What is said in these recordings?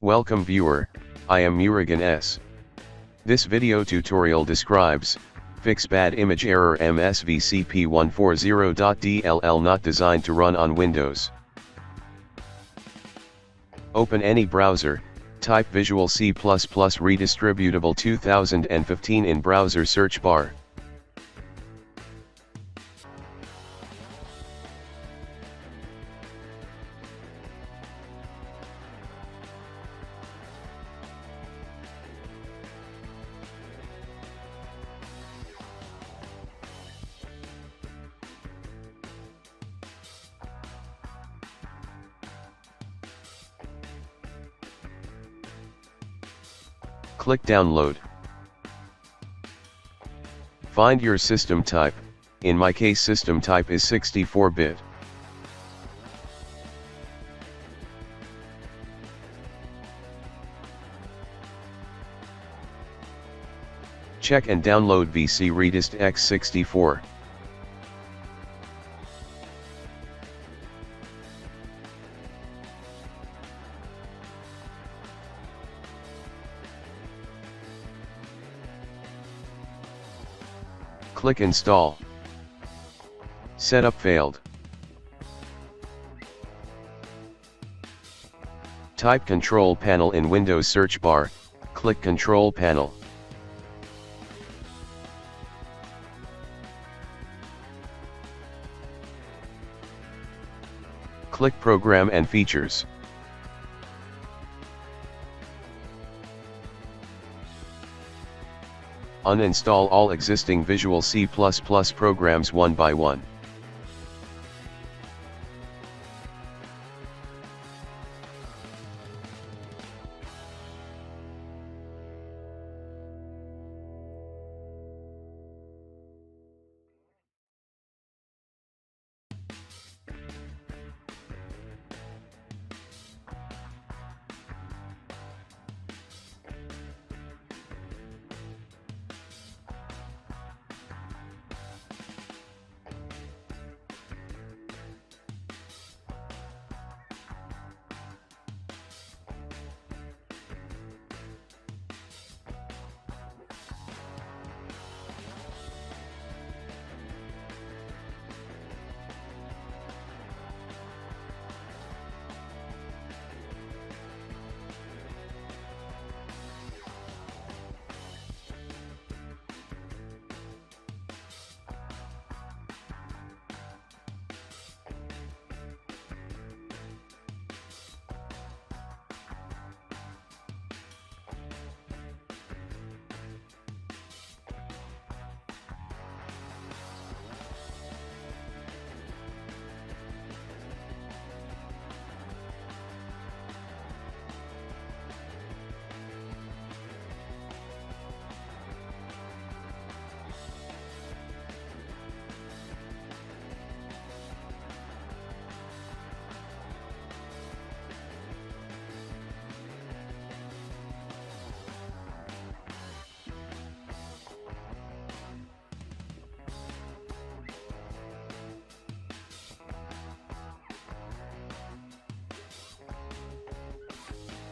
Welcome viewer, I am Murugan S. This video tutorial describes, fix bad image error MSVCP140.dll not designed to run on Windows. Open any browser, type Visual C++ Redistributable 2015 in browser search bar. Click Download. Find your system type, in my case system type is 64-bit. Check and download VC Redist x64. Click Install. Setup failed. Type Control Panel in Windows search bar, click Control Panel. Click Program and Features. Uninstall all existing Visual C++ programs one by one.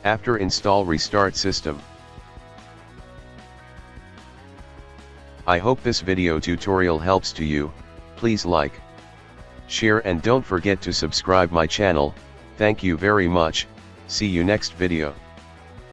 After install, restart system. I hope this video tutorial helps to you. Please like, share and don't forget to subscribe my channel. Thank you very much. See you next video.